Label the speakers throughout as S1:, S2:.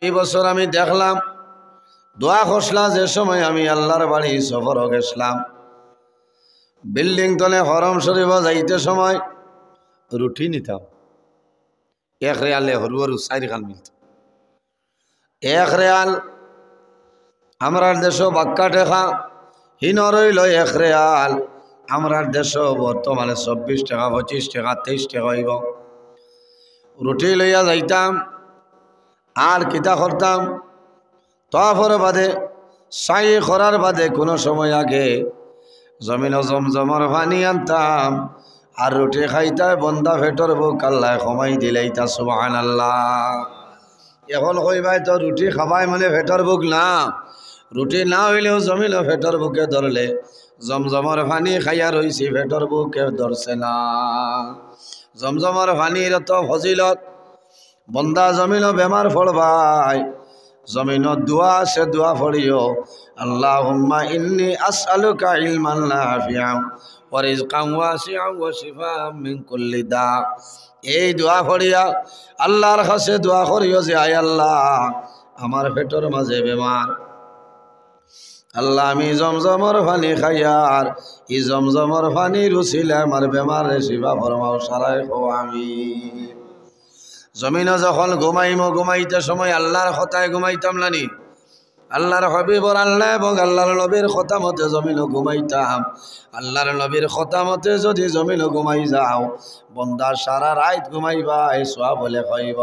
S1: এই বছর আমি দেখলাম দোয়া খসলা যে সময় আমি আল্লাহর বাড়ি সফর গেছিলাম, বিল্ডিং তলে হরম শরীফ যাইতে সময় রুটি নিতাম, এক রেয়ালে হরু হরু 4 খান মিলত। 1 রেয়াল আমরার দেশ বাক্কা টেকা হিন রইল 1 রেয়াল। আমরার দেশ বর্তমানে 24 টাকা 25 টাকা 23 টাকা হইব। রুটি লইয়া যাইতাম আর কিতা করতাম, তারপর বাদে সাই করার বাদে কোনো সময় আগে জমিন জমজমর পানি আনতাম আর রুটি খাইতা বন্দা ফেটর বুক আল্লাহ কমাই দিলাইতা সুবহানাল্লাহ। এখন কইবাই তো রুটি খাবাই মানে ফেটর বুক না, রুটি না হইলেও জমিন ফেটর বুকে ধরলে জমজমর পানি খাইয়া রইছি ফেটর বুকে ধরছে না। জমজমর পানির তো ফজিলত, বন্দা জমিন বেমার ফলবাই জমিন দোয়া সে দোয়া ফড়িও আল্লাহুম্মা ইন্নী আসআলুকা ইলমান নাফিআন ওয়া রিজকান ওয়াসিআন ওয়া শিফাআন মিন কুল্লি দা। এই দোয়া ফড়িয়া আল্লাহর কাছে দোয়া করিও যে আয় আল্লাহ আমার পেটের মাঝে বেমার, আল্লাহ আমি জমজমর পানি খাইয়া আর এই জমজমর পানি রুচিলে আমার বেমার শিফা ফরমাও সারাই খো আমি। জমিনে যখন ঘুমাইতে সময় আল্লাহর কথায় ঘুমাইতাম নানি, আল্লাহর হবিবর আল্লাহ এবং আল্লাহর নবীর কথা মতে জমিন ঘুমাইতাম। আল্লাহর নবীর কথা মতে যদি জমিন ঘুমাই যাও বন্দা সারা রাত ঘুমাইবা এই সোয়া বলে কইব।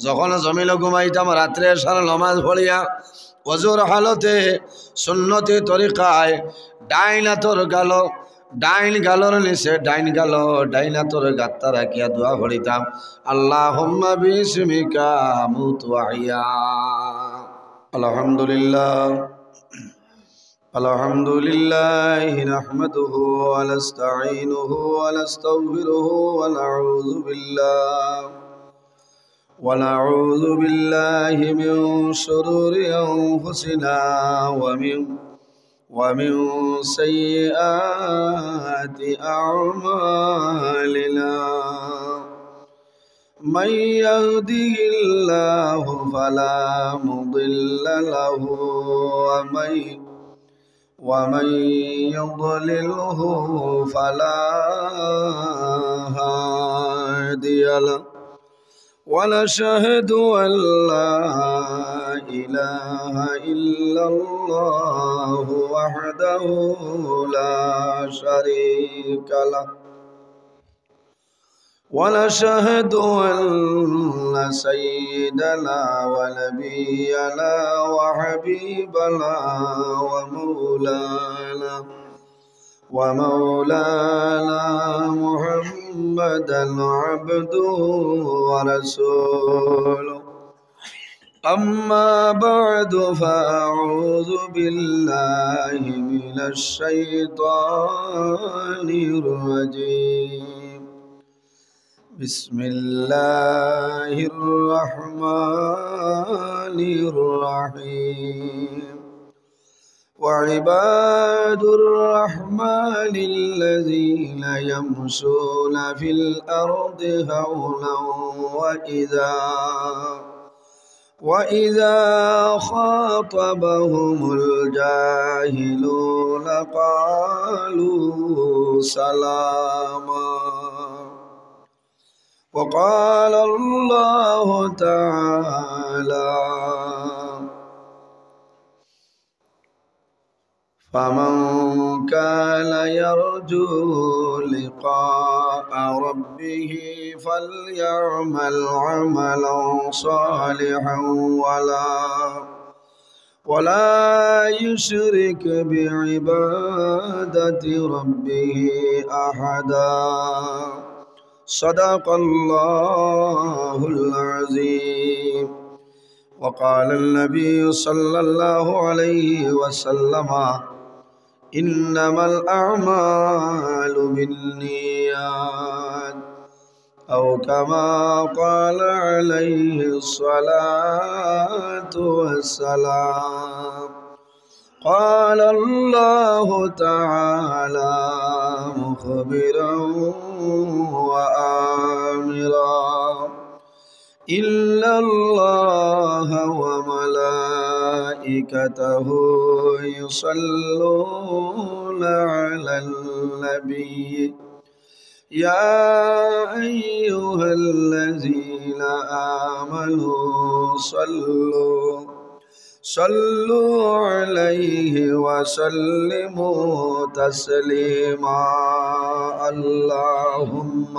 S1: যখন জমিন ঘুমাইতাম রাত্রে সারা নমাজ পড়িয়া ওজুর হালতে সুন্নতি তরিকায় ডাইন গালর নিচে ডাইনাতর গাত্তা রাখিয়া দোয়া করিতাম আল্লাহুম্মা বিসমিকা আমুতু ওয়া আহইয়া। আলহামদুলিল্লাহ নাহমাদুহু ওয়া নাস্তাঈনুহু ওয়া নাস্তাগফিরুহু ওয়া নাউযু বিল্লাহি মিন শুরুরি আনফুসিনা ومن سيئات أعمالنا من يهده الله فلا مضل له ومن يضلله فلا هادي له ونشهد أن لا إله إلا الله وحده لا شريك له ونشهد أن سيدنا ونبينا وحبيبنا ومولانا محمدا عبده ورسوله. أما بعد فأعوذ بالله من الشيطان الرجيم. بسم الله الرحمن الرحيم. وعباد الرحمن الذين يمشون في الأرض هونا وإذا خاطبهم الجاهلون قالوا سلاما. وقال الله تعالى فمن كان يرجو لقاء ربه فليعمل عملا صالحا ولا يشرك بعبادة ربه أحدا. صدق الله العظيم. وقال النبي صلى الله عليه وسلم إنما الأعمال بالنيات أو كما قال عليه الصلاة والسلام. قال الله تعالى مخبرا وآمرا إلا الله وملائكته يصلون على النبي يا أيها الذين آمنوا صلوا عليه وسلموا تسليما اللهم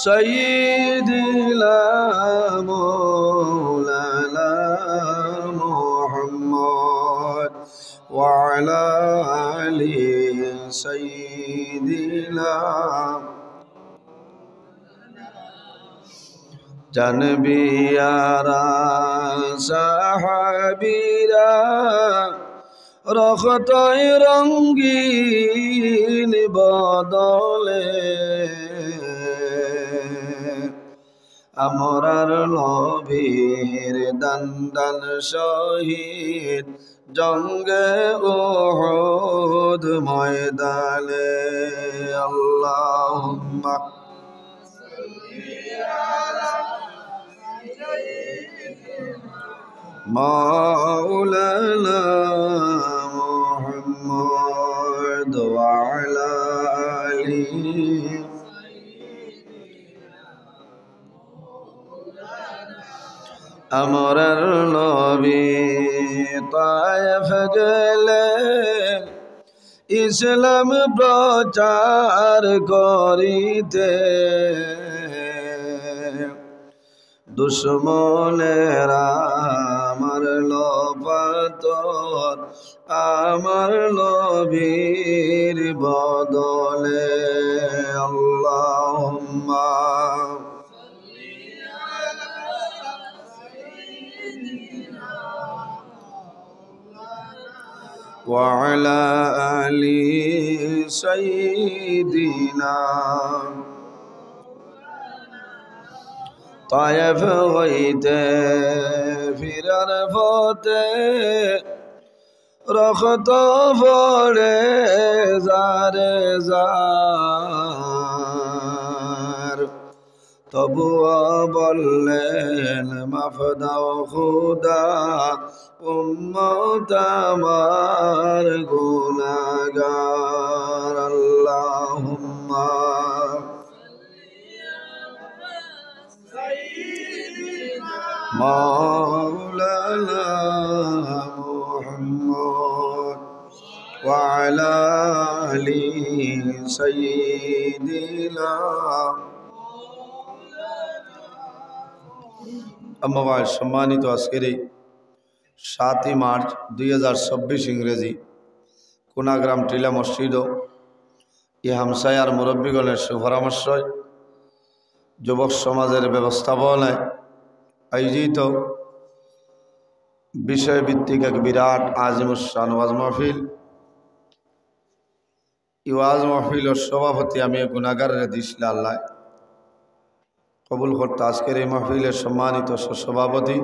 S1: سيدنا مولانا محمد وعلى آل سيدنا জানবিয়ারা সাহাবীরা রখতয় রঙ্গিন বদলে আমরার নবীর দান শহীদ জঙ্গে উহুদ ময়দানে আল্লাহুম্মা مولانا محمد وعلى آله আমরার নবী তায়েফ গেলেন ইসলাম প্রচার করিতে দুশ্মনেরা মারল পাথর আমার নবীর বদলে আল্লাহুম্মা وعلى آل سيدنا طائف হইতে ফিরার পথে রক্ত পড়ে যারে যার তবুও বললেন মাফ দাও খুদা উম্মত আমার গুনাহগার আল্লাহুম্মা مولانا محمد وعلى آل سيدنا أما بعد সম্মানিত আজকের 7 মার্চ 2026 ইংরেজি কোনাগ্রাম টিলা মসজিদ এই হামসায়ার মুরব্বীগণের সুপরামর্শয় যুবক সমাজের ব্যবস্থাপনায় আয়োজিত বিষয়ভিত্তিক এক বিরাট আজিমুসান ওয়াজ মাহফিল। এই ওয়াজ মাহফিলের সভাপতি আমি গুনাহগারের দিশলা আল্লাহ কবুল করতে। আজকের এই মাহফিলের সম্মানিত সভাপতি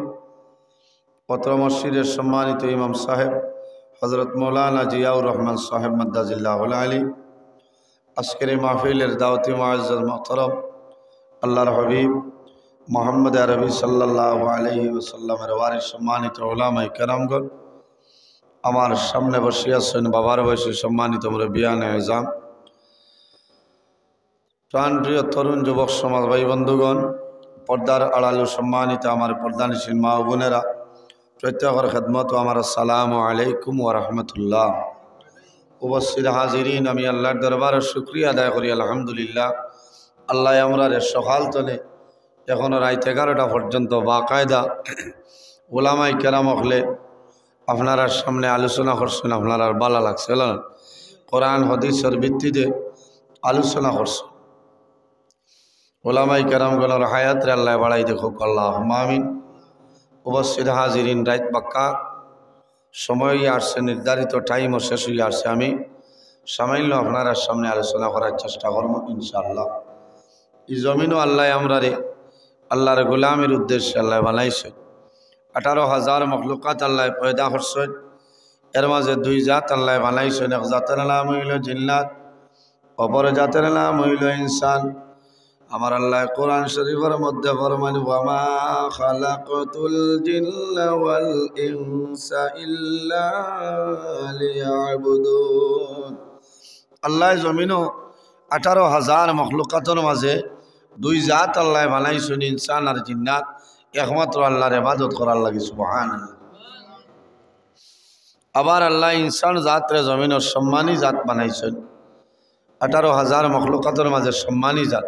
S1: পত্র মসজিদের সম্মানিত ইমাম সাহেব হজরত মৌলানা জিয়াউর রহমান সাহেব মাদ্দাজিল্লাহ আলী, আজকের এই মাহফিলের দাওয়াতি মুআজ্জাজ মুহতারাম আল্লাহর হাবিব মোহাম্মদ আরবি সাল্লাল্লাহু আলাইহি ওয়াসাল্লামের ওয়ারিস সম্মানিত উলামায়ে কেরামগণ, আমার সামনে বসে আছেন বাবার বয়সী সম্মানিত মুরব্বিয়ানে আযম, প্রাণপ্রিয় তরুণ যুবক সমাজ ভাই বন্ধুগণ, পর্দার আড়ালো সম্মানিত আমার পর্দানিসীন মা ও বোনেরা, প্রত্যেকের খেদমত আমার আসসালামু আলাইকুম ওয়া রাহমাতুল্লাহ। উপস্থিত হাজিরিন, আমি আল্লাহর দরবারে শুকরিয়া আদায় করি আলহামদুলিল্লাহ। আল্লাহ আমরা সকাল তলে এখনো রাত 11টা পর্যন্ত বাকায়দা ওলামাই কেরাম হলে আপনারা সামনে আলোচনা করছেন, আপনার ভালো লাগছে। কোরআন হাদিসের ভিত্তিতে আলোচনা করছেন। ওলামাই কেরামগণের হায়াতরে আল্লাহ বাড়াই দেখুক, আল্লাহুম্মা আমিন। উপস্থিত হাজিরিন, রাত বাক্কা সময় আসছে, নির্ধারিত টাইমও শেষ হয়ে আসছে। আমি সামান্য আপনার সামনে আলোচনা করার চেষ্টা করব ইনশাআল্লাহ। এই জমিনও আল্লাহ আমরা রে আল্লাহর গোলামের উদ্দেশ্যে আল্লাহ বানাইছে। 18,000 মখলুকাত আল্লাহ পয়দা করছেন। এর মাঝে 2 জাত আল্লাহ বানাইছেন। এক জাতের নাম হইল জিন্নাত, অপর জাতের নাম হইল ইনসান। আমার আল্লাহ কোরআন শরীফের মধ্যে ফরমান ওয়ামা খালাকতুল জিন্না ওয়াল ইনসা ইল্লা লিয়াবুদুন। আল্লাহ জমিনও 18,000 মখলুকাতের মাঝে দুই জাত আল্লাহ বানাইছেন, ইনসান আর জিন্নাত। একমাত্র আল্লাহর ইবাদত করার লাগি, সুবহানাল্লাহ। আবার আল্লাহ ইনসান জাতরে জমিনের সম্মানী জাত বানাইছেন, 18,000 মখলুকাতের মাঝে সম্মানী জাত।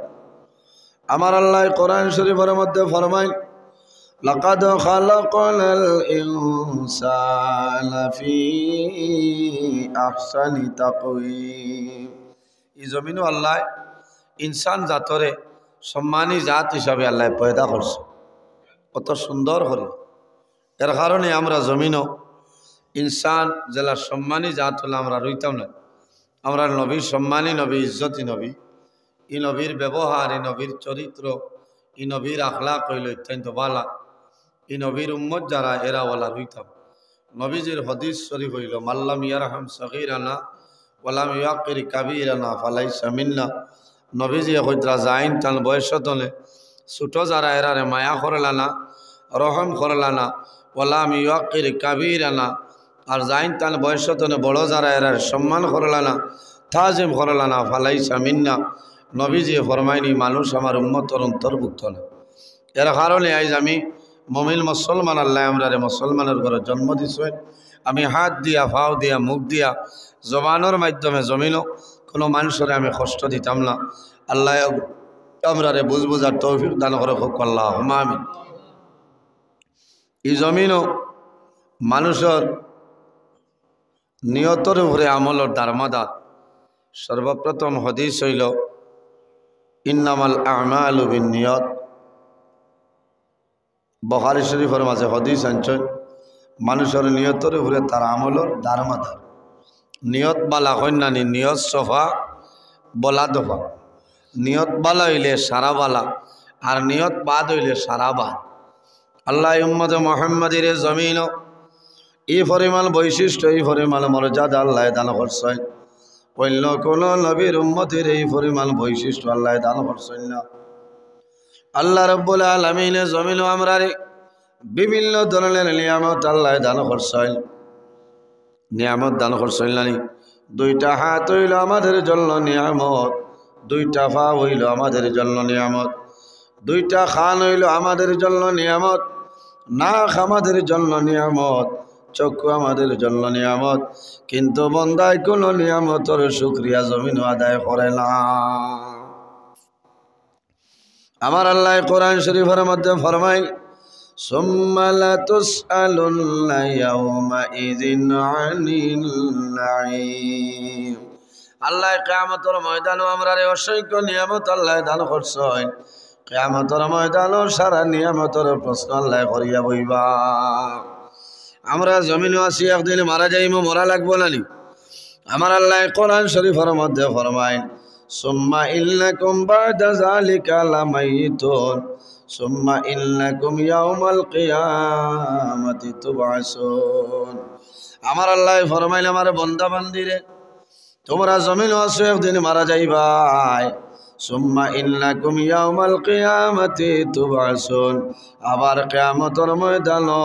S1: আমার আল্লাহ কোরআন শরীফের মধ্যে ফরমায় লাকাদ খালাকনাল ইনসানা ফি আহসানি তাকওয়িম। এই জমিনও আল্লাহ ইনসান জাতরে সম্মানী জাত হিসাবে আল্লাহ পয়দা করছে, কত সুন্দর করে। এর কারণে আমরা জমিনও ইনসান জেলা সম্মানী জাত হলে আমরা রইতাম না। আমরা নবী সম্মানী নবী, ইজ্জতি নবী, ই নবীর ব্যবহার, ই নবীর চরিত্র, ই নবীর আখলাক হইল অত্যন্ত বালা। ই নবীর উম্মত যারা এরা ওয়ালা রইতাম। নবীজির হদিস শরীফ হইল মাল্লাম ইয়ারহাম সগীরানা ওয়ালাম ইয়াকির কাবীরানা ফালাইসা মিন্না। নবীজি হইতরা জাইন তান বয়স তলে ছোট যারা এরারে মায়া করলানা, রহম করলানা, ওয়ালাম ইয়াকির কাবীরানা, আর জাইন তান বয়স তলে বড় যারা এরার সম্মান করলানা, তাজিম করলানা ফালাইসা মিন্না। নবীজি ফরমাইনি মানুষ আমার উম্মতর অন্তর্ভুক্ত না। এর কারণে আজ আমি মমিন মুসলমান, আল্লাহ আমরা মুসলমানের ঘরে জন্ম দিছেন। আমি হাত দিয়া, ফাও দিয়া, মুখ দিয়া, জবানোর মাধ্যমে জমিনও কোনো মানুষের আমি কষ্ট দিতাম না। আল্লাহ আমরা বুঝার তৌফিক দান করে হোক, আল্লাহুম্মা আমিন। এই জমিনও মানুষের নিয়তর উপরে আমলের দারমাদার। সর্বপ্রথম হদিস হইল ইন্নামাল আমালু বিন্নিয়াত। বুখারী শরীফের মাঝে হদিস আনছেন মানুষের নিয়তের উপরে তার আমলের দারমাদার। নিয়ত বালা কন্যানি, নিয়ত সফা বলা দফা। নিয়ত বালা হইলে সারা বালা, আর নিয়ত বাদ হইলে সারা বাদ। আল্লাহ উম্মতে মুহাম্মাদির জমিন এই পরিমাণ বৈশিষ্ট্য, এই পরিমাণ মর্যাদা আল্লাহ দান করছেন। অন্য কোন নবীর উম্মতের এই পরিমাণ বৈশিষ্ট্য আল্লাহ দান করছেন না। আল্লাহ রাব্বুল আলামিনের জমিন আমরারে বিভিন্ন ধরনের নিয়ামত আল্লাহ দান করছেন। নিয়ামত দান করছেন না। দুইটা হাত হইল আমাদের জন্য নিয়ামত, দুইটা পা হইল আমাদের জন্য নিয়ামত, দুইটা কান হইল আমাদের জন্য নিয়ামত, নাক আমাদের জন্য নিয়ামত, চক্ষু আমাদের জন্য নিয়ামত। কিন্তু বন্দায় কোন নিয়ামতের শুকরিয়া জমিন আদায় করে না। আমার আল্লাহ কোরআন শরীফের মধ্যে ফরমায় সুম্মা লা তুসআলুন্না ইয়াওমাইযিন আনিন নাঈম। আল্লাহ কিয়ামতের ময়দানে আমরারে অসংখ্য নিয়ামত আল্লাহ দান করছেন। কিয়ামতের ময়দানে সারা নিয়ামতের প্রশ্ন আল্লাহ করিয়া বইবা। আমরা জমিনে আছি, একদিন মারা যাইমু, মরা লাগবো নানি? আমার আল্লাহ কোরআন শরীফের মধ্যে ফরমায় সুম্মা ইন্নাকুম বা'দা যালিকা লামাইতুন সুম্মা ইন্নাকুম ইয়াউমাল কিয়ামাতি তুবআসুন। আমার আল্লাহ ফরমাইল আমার বান্দা বান্দিরে তোমরা জমিনে আছো, একদিন মারা যাইবাই। সুম্মা ইন্নাকুম ইয়াউমাল কিয়ামাতি তুবআসুন। আবার কিয়ামতের ময়দানে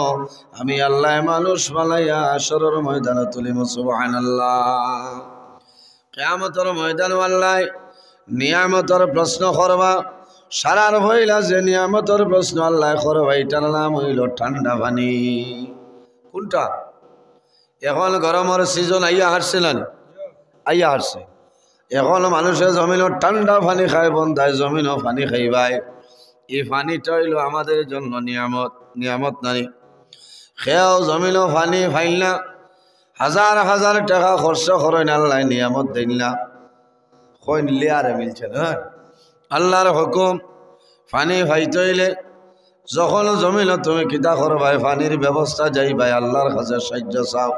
S1: আমি আল্লাহ মানুষ বানাইয়া হাশরের ময়দানে তুলিব, সুবহানাল্লাহ। কিয়ামতের ময়দানে আল্লাহ নিয়ামতের প্রশ্ন করবা। সারার হইলা যে নিয়ামতের প্রশ্ন আল্লাহ করবা, এটার নাম হইল ঠান্ডা পানি। কোনটা? এখন গরমের সিজন আইয়া হারছে না? আইয়া হারছে। এখন মানুষের জমিনও ঠান্ডা পানি খায়, বন্ধায় জমিনও পানি খাইবাই। এই পানিটা হইল আমাদের জন্য নিয়ামত। নিয়ামত নানি খেয়াও জমিনও পানি ফাইল না, হাজার হাজার টাকা খরচ করেন, আল্লাহ নিয়ামত দেন না। কইন লেয়ারে মিলছে না। আল্লাহর হুকুম পানি ফাইতে হইলে যখন জমিন তুমি কিতা করবাই, পানির ব্যবস্থা যাইবাই, আল্লাহর কাছে সাহায্য চাও,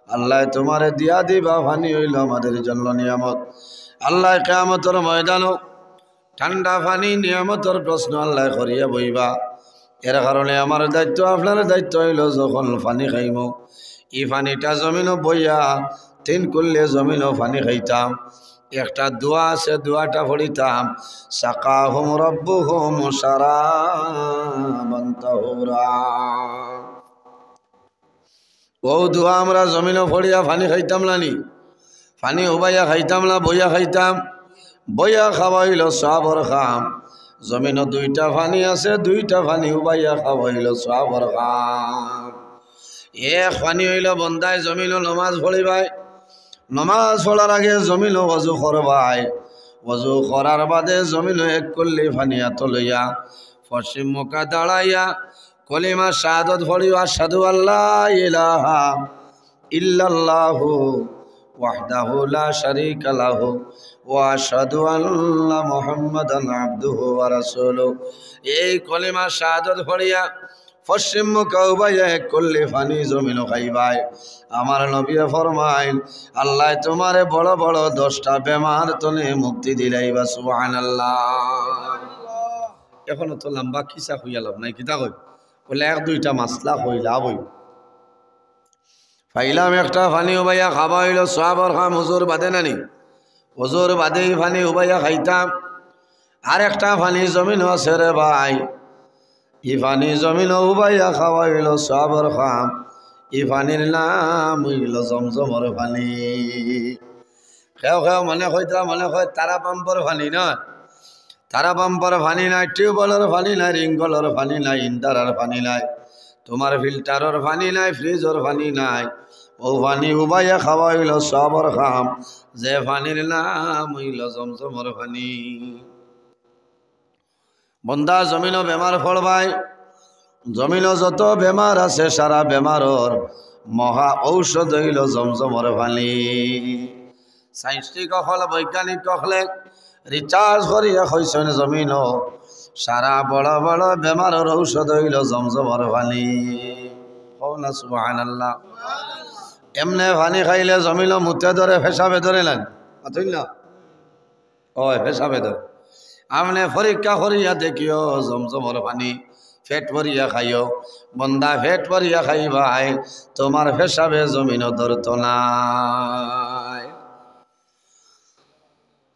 S1: আল্লাহ তোমারে দিয়া দিবা। পানি হইল আমাদের জন্য নিয়ামত। আল্লাহ কিয়ামতের ময়দানও ঠান্ডা পানি নিয়ামতের প্রশ্ন আল্লাহ করিয়া বইবা। এর কারণে আমার দায়িত্ব, আপনার দায়িত্ব হইল যখন পানি খাইম, এই পানিটা জমিনও বইয়া তিন করলে জমিনও পানি খাইতাম। একটা দোয়া আছে, দোয়াটা পড়িতাম, সাকাহুম রব্বুহুম শারাবান তাহুরা। ও দোয়া আমরা জমিনও পড়িয়া পানি খাইতাম নানি, পানি উবাইয়া খাইতাম না, বইয়া খাইতাম। বইয়া খাওয়াইল সওয়াবর খাম। জমিনও দুইটা পানি আছে, দুইটা পানি উবাইয়া খাওয়াইল সওয়াবর খাম। এক পানি হইল বন্দায় জমিনও নমাজ পড়িবাই, নমাজ পড়ার আগে জমিনও ওযু করবাই, ওযু করার বাদে জমিনও এক করলে পানি হাত লইয়া পশ্চিম মুখা দাঁড়াইয়া কলিমা শাহাদাত পড়িও, আশহাদু আল্লা ইলাহা ইল্লাল্লাহু ওয়াহদাহু লা শারীকা লাহু ওয়া আশহাদু আন্না মুহাম্মাদান আবদুহু ওয়া রাসূলুহু। এই কলিমা শাহাদাত পড়িয়া পশ্চিম মুখা উবাইয়া এক করলে পানি জমিনও খাইবাই। আমার নবী ফরমাইল, আল্লাহ তোমারে বড় বড় 10টা বেমার তনে মুক্তি দিলাইবা। সুবহানাল্লাহ। এখনো তো লম্বা কিসা হইয়া লাভ নাই, কিতা কই বলে 1-2টা মাসলা হইলা বই ফাইলাম। একটা পানি উবাইয়া খাবা হইল সওয়াবর খাম, হুজুর বাদে নানি, হুজুর বাদেই পানি উবাইয়া খাইতাম। আর একটা পানি জমিন আছে রে ভাই, ই পানি জমিন উবাইয়া খাওয়া হইল সওয়াবর খাম। ই পানির নাম হইল জমজমর পানি। খেও খেও মনে কইতা, মনে কয় তারা পাম্পর পানি না, তারা পাম্পর পানি নাই, টিউবওয়েলের পানি নাই, রিংকলের পানি নাই, ইন্টারার পানি নাই, তোমার ফিল্টারের পানি নাই, ফ্রিজের পানি নাই। ও পানি উবাইয়া খাওয়া হইল সওয়াবর খাম, যে পানির নাম হইল জমজমর পানি। বন্দা জমিনও বেমার পড়বাই, জমিনও যত বেমার আছে সারা বেমারর মহা ঔষধ হইল জমজমর পানি। সাইন্সটিক হল, বৈজ্ঞানিক হলে রিচার্জ করিয়া কইছেন জমিনও সারা বড় বড় বেমারর ঔষধ হইল জমজমর পানি। হও না সুবহানাল্লাহ। এমনে পানি খাইলে জমিনও মুতে ধরে, ফেসাবে ধরে নেন, আতুই না ওই ফেসাবে ধরে। আমনে পরীক্ষা করিয়া দেখিও জমজমর পানি পেট ভরিয়া খাইও, বন্দা পেট ভরিয়া খাইবাই, তোমার পেশাবে জমিনও ধরত নাই।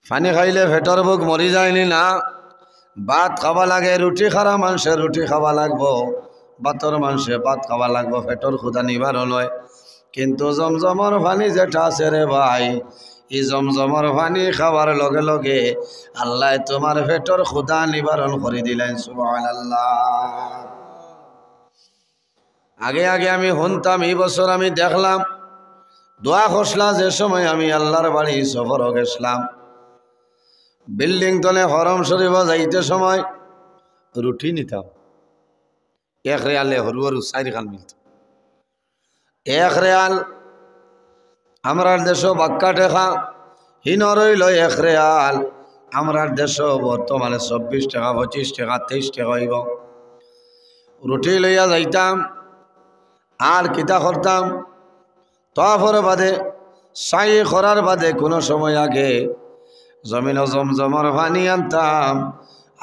S1: পানি খাইলে পেটর বুক মরি যায়নি না? ভাত খাওয়া লাগে, রুটি খারা মানুষে রুটি খাওয়া লাগবো, ভাতর মানুষে ভাত খাওয়া লাগবো, পেটর ক্ষুধা নিবারণ হয়। কিন্তু জমজমর পানি যেটা আছে রে ভাই, এই জমজমর পানি খাওয়ার লগে লগে আল্লাহ তোমার পেটর ক্ষুধা নিবারণ করে দিলেন। সুবহানাল্লাহ। আগে আগে আমি শুনতাম, এই বছর আমি দেখলাম দোয়া খসলা যে সময় আমি আল্লাহর বাড়ি সফর গেছিলাম, বিল্ডিং তলে হরম শরীফ যাইতে সময় রুটি নিতাম, 1 রিয়ালে হরু হরু 4 খান মিলত। 1 রিয়াল আমরার দেশ বাক্কা টেকা, হিন রইল 1 রিয়াল। আমরার দেশ বর্তমানে 24 টাকা, 25 টাকা, 23 টাকা হইব। রুটি লইয়া যাইতাম আর কিতা করতাম, তওয়াফের বাদে সাই করার বাদে কোনো সময় আগে জমিন জমজমর পানি আনতাম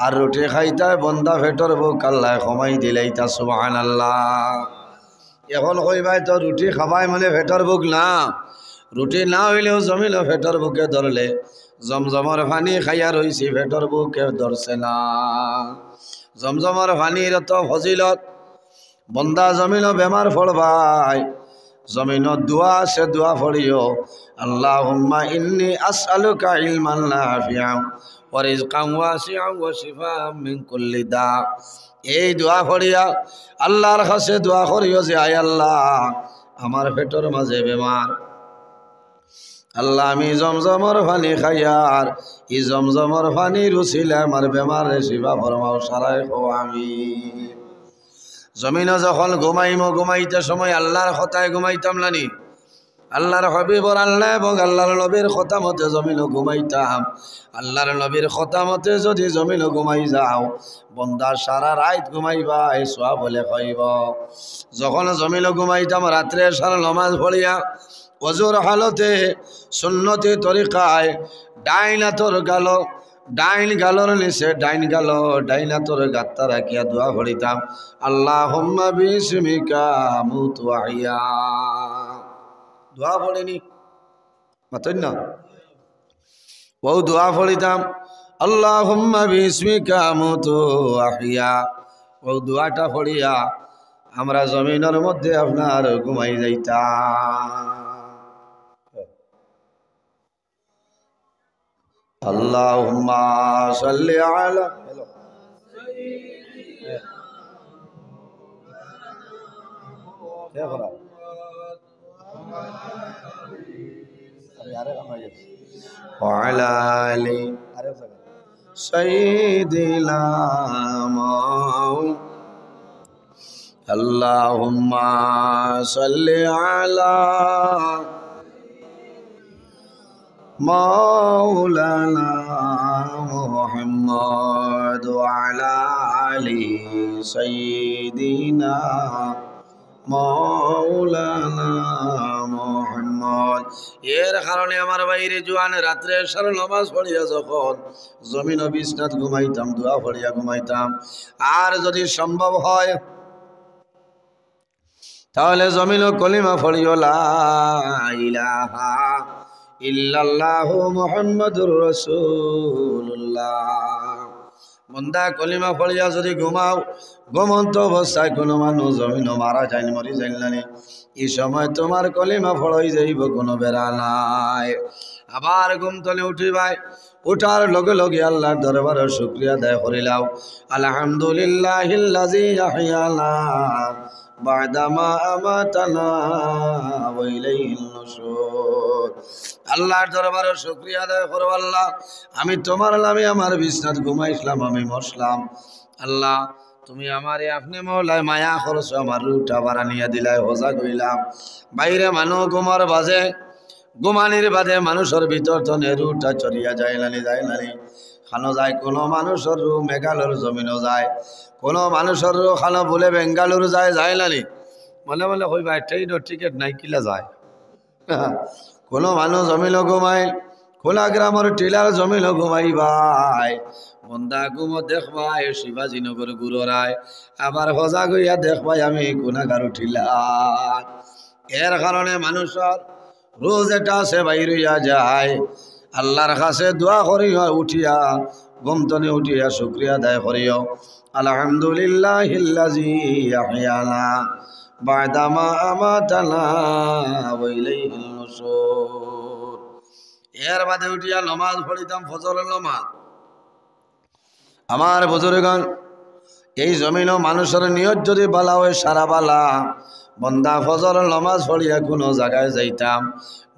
S1: আর রুটি খাইতা, বন্দা পেটর বুক আল্লাহ কমাই দিলাইতা। সুবহানাল্লাহ। এখন কইবাই তো রুটি খাবাই মানে পেটর বুক না, রুটি না হইলেও জমিন পেটর বুকে ধরলে জমজমর পানি খাইয়া রইছি, পেটর বুকে ধরছে না। জমজমর পানির তো ফজিলত, বন্দা জমিন বেমার পড়বাই, জমিন দোয়া আছে, দোয়া পড়িও, আল্লাহুম্মা ইন্নী আসআলুকা ইলমান নাফিআন ওয়া রিজকান ওয়াসিআন ওয়া শিফাআন মিন কুল্লি দা। এই দোয়া পড়িয়া আল্লাহর কাছে দোয়া করিও যে আয় আল্লাহ আমার পেটের মাঝে বেমার, আল্লাহ আমি জমজমর পানি খাইয়ার, ই জমজমর পানি রুচিলে আমার বেমার শিফা ফরমাও, সারাই খো আমি। জমিনে যখন ঘুমাইমো, ঘুমাইতে সময় আল্লাহর কথায় ঘুমাইতাম নানি, আল্লাহর হবিবর আল্লাহ এবং আল্লাহর নবীর কথা মতে জমিনও ঘুমাইতাম। আল্লাহর নবীর কথা মতে যদি জমিনও ঘুমাই যাও, বন্দা সারা রাত ঘুমাইবা, এই সোয়া বলে খাইব। যখন জমিনও ঘুমাইতাম, রাত্রে সারা নমাজ পড়িয়া ওজুর হালতে সুন্নতি তরিকায় ডাইনাতর গাল, ডাইন গালর নিচে ডাইন গাল, ডাইনাতর গাত্তা রাখিয়া দোয়া পড়িতাম, আল্লাহুম্মা বিসমিকা মুতু ওয়া আহইয়া। দোয়া পড়েনি মাতেন না? ও দোয়া পড়িতাম আল্লাহুম্মা বিসমিকা আমুতু আহইয়া। ও দোয়াটা পড়িয়া আমরা জমিনের মধ্যে আপনার ঘুমাই যাইতাম। আল্লাহুম্মা সাল্লি আলা وعلى آل سيدنا اللهم صل على مولانا محمد وعلى آل سيدنا মৌলানা মুহাম্মদ। এর কারণে আমার বাইরে জোয়ান রাত্রে সারা নামাজ পড়িয়া যখন জমিন ও বিছনাত ঘুমাইতাম, দোয়া পড়িয়া ঘুমাইতাম। আর যদি সম্ভব হয় তাহলে জমিন ও কলিমা পড়িও লা ইলাহা ইল্লাল্লাহু মুহাম্মাদুর রাসূলুল্লাহ। বন্দা কলিমা পড়িয়া যদি ঘুমাও, ঘুমন্ত অবস্থায় কোনো মানুষ জমিনও মারা যায়নি, মরি যাইল না, এই সময় তোমার কলিমা পড়াই যাইব, কোনো বেড়া নাই। আবার ঘুম তলে উঠিবাই, উঠার লগে লগে আল্লাহর দরবারে শুকরিয়া আদায় করিলাও। আলহামদুলিল্লাহিল্লাযী আহইয়ানা বা'দামা আমাতানা ওয়া ইলাইহিন নুশুর। আল্লাহর দরবারে শুকরিয়া আদায় করো, আল্লাহ আমি তোমার নামে আমার বিছনাত ঘুমাইছিলাম, আমি মরছিলাম, আল্লাহ তুমি আমারে আপনি মৌলায় মায়া করছো, আমার রুটা বাড়ানিয়া দিলাই, হজা গইলাম। বাইরে মানুষ ঘুমার বাজে, ঘুমানির বাদে মানুষের ভিতর তো রুটা চড়িয়া যায় নানি, যায় নানি খানো যায়। কোনো মানুষের রু মেঘালয়ের জমিনও যায়, কোনো মানুষের রু খানো বলে বেঙ্গালুর যায়, যায় নানি মনে মনে হইবা ট্রেনের টিকিট নাই কিলা যায়। কোনো মানুষ জমিনও ঘুমায়, খোলা গ্রামের টিলার জমিনও ঘুমাই ভাই। বন্দা ঘুমো দেখবাই শিবাজীনগর গুড়ায়, আবার হজা গইয়া দেখবাই আমি গুণাগার টিলা। এর কারণে মানুষের রোজ এটা আছে বাইরিয়া যায়। আল্লাহর কাছে দোয়া করিও, উঠিয়া ঘুমতনে উঠিয়া শুকরিয়া আদায় করিও। আলহামদুলিল্লাহিল্লাযী আহইয়ানা বা'দামা আমাতানা ওয়া ইলাইহিন নুশুর। এর বাদে উঠিয়া নামাজ পড়িতাম, ফজরের নামাজ। আমার বুজুর্গণ, এই জমিনও মানুষের নিয়ত যদি বালা হয় সারা বালা, বন্দা ফজরের নামাজ পড়িয়া কোনো জায়গায় যাইতাম,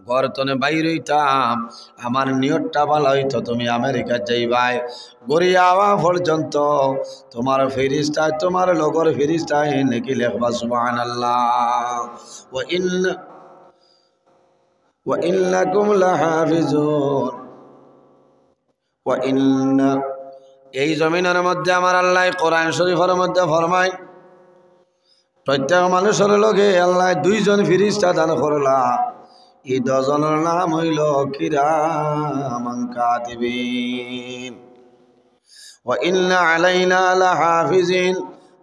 S1: গর্তনে বাইর হইতাম, আমার নিয়তটা বালা হইতো তুমি আমেরিকা যাইবাই, গড়িয়া আওয়া পর্যন্ত তোমার ফেরিস্তায়, তোমার লগর ফেরিস্তায় নাকি লেখবা সুবহানাল্লাহ ওয়া ইন্নাকুম লাহাফিজুন ওয়া ইন্না। এই জমিনের মধ্যে আমার আল্লাহ কোরআন শরীফের মধ্যে ফরমায়, প্রত্যেক মানুষের লগে আল্লাহ দুইজন ফেরেশতা দান করলা। এই দুজনের নাম হইল কিরামান কাতিবিন ওয়া ইন্না আলাইনা লাহাফিজিন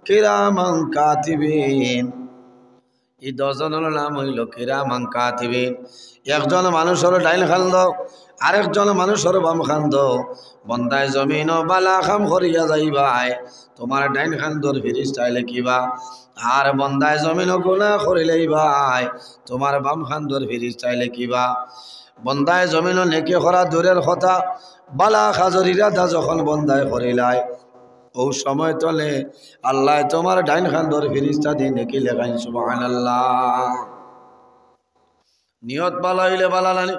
S1: কিরামান কাতিবিন। এই দুজনের নাম হইল কিরামান কাতিবিন। একজন মানুষের ডাইন খান্দ, আরেকজন মানুষের বাম খান্দ। বন্দায় জমিন বালা খাম করিয়া যাইবাই, তোমার ডাইন খান্দর ফেরেশতায় লিখিবা। আর বন্দায় জমিন গুনাহ করিলেই ভাই, তোমার বাম খান্দর ফেরেশতায় লিখিবা। বন্দায় জমিন নেকি করা দূরের কথা, বালা খাজর ইরাদা যখন বন্দায় করিলাই, ও সময় তলে আল্লাহ তোমার ডাইন খান্দর ফেরেশতা দিয়ে নেকি লেখাইন সুবহানাল্লাহ। নিয়ত বালা হইলে বালা নানি।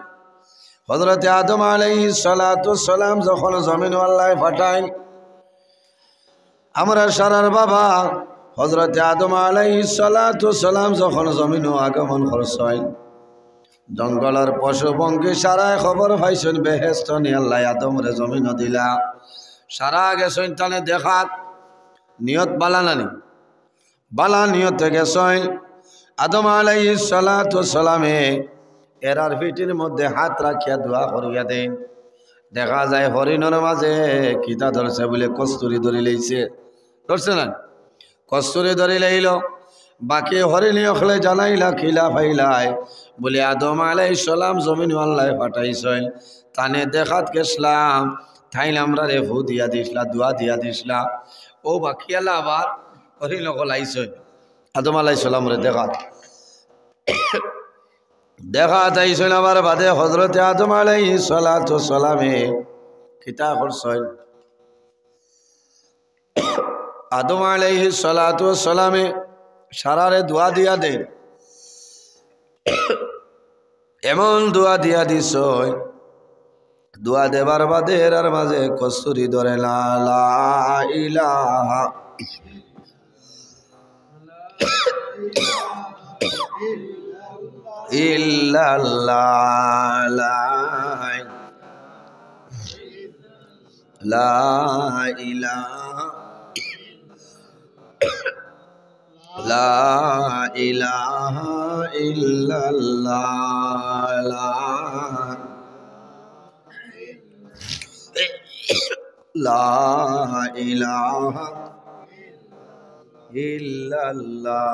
S1: হযরতে আদম আলাইহিস সালাতু সালাম যখন জমিন আল্লাহ ফাটাই, আমরা সারার বাবা হযরতে আদম আলাইহিস সালাতু সালাম যখন জমিন আগমন করছেন, জঙ্গলের পশু পঙ্খী সারায় খবর পাইছেন বেহেশত নি আল্লাহ আদমরে জমিন দিলা। সারা গেছেন তানে দেখাত, নিয়ত বালা নানি, বালা নিয়তে গেছেন। আদম আলাইহিস সালাতু সালামে এরার পিঠির মধ্যে হাত রাখিয়া দোয়া করিয়া দেন। দেখা যায় হরিণের মাঝে কিতা ধরছে বলে কস্তুরি ধরি লইছে, ধরছে না, কস্তুরি ধরি লইল। বাকি হরিণী অখলে জানাইলা খিলা ফাইলাই বলে আদম আলাইহিস সালাম জমিন আল্লাহ ফাটাইছেন, তানে দেখাত গেছলাম থাইলে আমরা রে ভু দিয়া দিসলা দোয়া দিয়া দিসলা ও বাকিয়ালা আবার হরি নকল আইস আদম আলাইহিস সালাম রে দেখাত আইসল আমার বাদে হযরতে আদম আলাইহিস সালাতু সালামে কিতা করছল আদম আলাইহিস সালাতু সালামে সারারে দোয়া দিয়া দেন এমন দোয়া দিয়া দিস দোয়া দেবার বাদে এর মাঝে কস্তুরি ধরে লা ইলাহা ইল্লাল্লাহ লা ইলাহা লা ইলাহা ইল্লাল্লাহ লা ইলাহা ইল্লাল্লাহ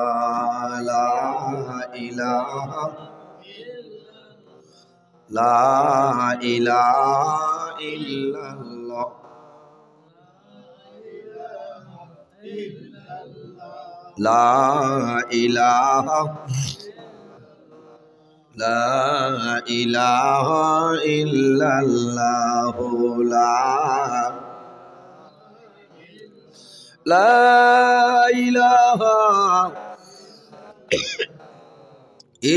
S1: লা ইলাহা লা ইলাহা ইল্লাল্লাহ লা ইলাহা লা ইলাহা ইল্লাল্লাহ লা ইলাহা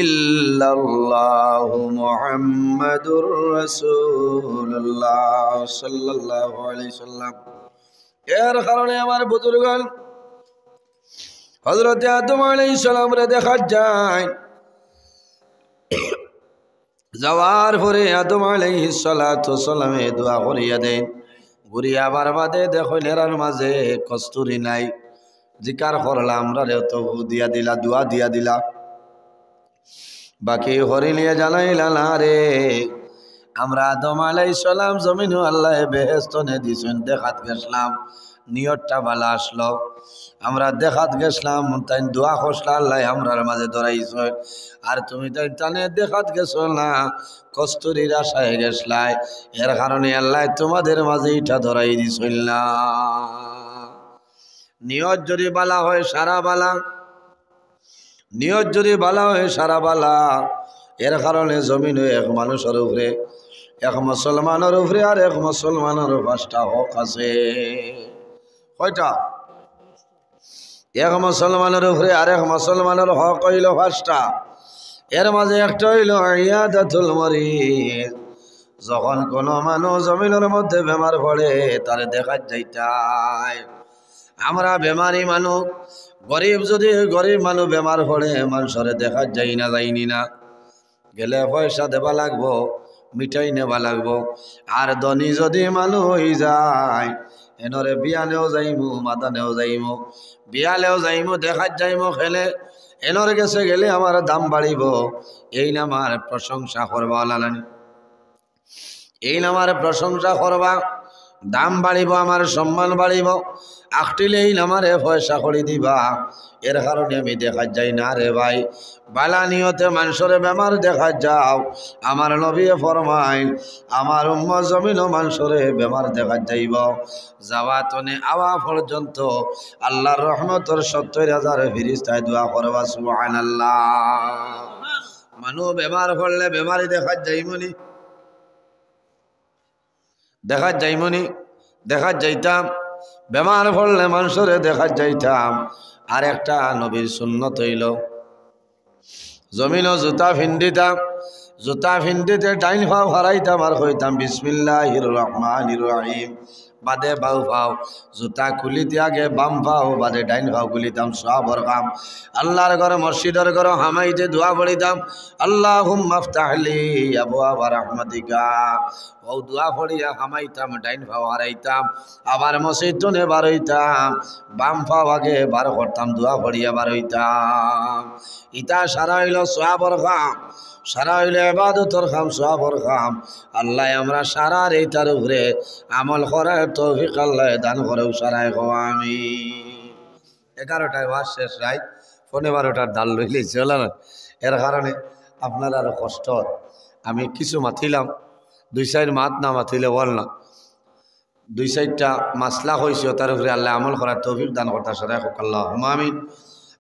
S1: ইল্লাল্লাহ মুহাম্মাদুর রাসূলুল্লাহ সাল্লাল্লাহু আলাইহি সাল্লাম। এর কারণে আমার বুজুর্গগণ হযরত আদম আলাইহিস সালাম রে দেখা যায় যাওয়ার পরে আদম আলাইহিস সালাতু সালামে দোয়া করিয়া দেন ঘুরিয়া বারবাদে দেখলের মাঝে কস্তুরি নাই জিকার করলাম আমরা রে তো দিয়া দিলা দোয়া দিয়া দিলা বাকি হরিলিয়া জানাইলা না রে আমরা আদম আলাইহিস সালাম জমিনু আল্লাহ বেহেশত নে দিছেন দেখাত গেছলাম নিয়তটা ভালো আসলো আমরা দেখাত গেছলাম তাই দোয়া করছলা আল্লাহ আমরার মাঝে ধরাইছ আর তুমি তাই টানে দেখাত গেছো না কস্তুরীর আশায় গেছলাই এর কারণে আল্লাহ তোমাদের মাঝে এটা ধরাই দিছিল না নিয়ত যদি বালা হয় সারা বালা নিয়ত যদি বালা হয় সারা বালা এর কারণে জমিন এক মানুষের উপরে এক মুসলমানের উপরে আর এক মুসলমানের 5টা হক আছে কয়টা এক মুসলমানের উপরে আর এক মুসলমানের হক হইল 5টা এর মাঝে একটা হইল ইয়াদাতুল মরিদ যখন কোন মানুষ জমিনের মধ্যে বেমার পড়ে তারে দেখা যাইতাই আমরা বেমারি মানুষ গরিব যদি গরিব মানুষ বেমার পড়ে মানুষরে দেখা যাই না যাইনি না গেলে পয়সা দেবা লাগবো মিঠাই নেবা লাগবো আর ধনী যদি মানুষ হয়ে যায় এনরে বিয়ালেও যাইমু মাদানেও যাইমু বিয়ালেও যাইমু দেখাত যাইমু খেলে এনর গেছে গেলে আমার দাম বাড়িব এই না আমার প্রশংসা করবা লালানি এই না আমার প্রশংসা করবা দাম বাড়িব আমার সম্মান বাড়িব আখটিলেই আমারে পয়সা করে দিবা এর কারণে আমি দেখা যাই না রে ভাই বালা নিয়তে মানুষের বেমার দেখা যাও আমার নবী ফরমাই আমার উম্মত জমিন মানুষের বেমার দেখা যাইব যাওয়া তনে আওয়া পর্যন্ত আল্লাহর রহমতের 70,000 ফেরেশতায় দোয়া করবা সুবহানাল্লাহ মানুষ বেমার পড়লে বেমারি দেখা যাইমনি দেখা যাইমনি দেখা যাইতাম বেমার পড়লে মানুষের দেখা যাইতাম আর একটা নবীর সুন্নত হইল জমিন জুতা ফিন্দিতাম জুতা ফিন্দিতে ডাইন ফাও হারাইতাম আর কইতাম বিসমিল্লাহির রহমানির রহিম বাদে বাউ ফাও জুতা খুলিতে আগে বাম ফাও বাদে ডাইন ফাও খুলিতাম সবর কাম আল্লাহর ঘরে মসজিদের ঘরে হামাইতে দোয়া পড়িতাম আল্লাহুম্মা আফতাহলি আবওয়াবা রাহমাতিকা ও দোয়া পড়িয়া হামাইতাম ডাইন ফাও হারাইতাম আবার মসজিদ টনে বার হইতাম বাম ফাও আগে বার করতাম দোয়া পড়িয়া বার হইতাম ইতা সারা হইল সওয়াবর কাম সারা হইলে ইবাদতর কাম সওয়াবর কাম আল্লাহ আমরা সারা এইটার উপরে আমল করার তৌফিক আল্লাহ দান করেও সারাই গো আমি 11টায় ওয়াজ শেষ রাত 12টার ডাল লইলে চলে না এর কারণে আপনার আরো কষ্ট আমি কিছু মাতিলাম দুই সাইড মাত না মাতিলে বল না দুই সাইডটা মাসলা হয়েছে তার উপরে আল্লাহ আমল করার তৌফিক দান করতে সদাই হোক আল্লাহ আমিন।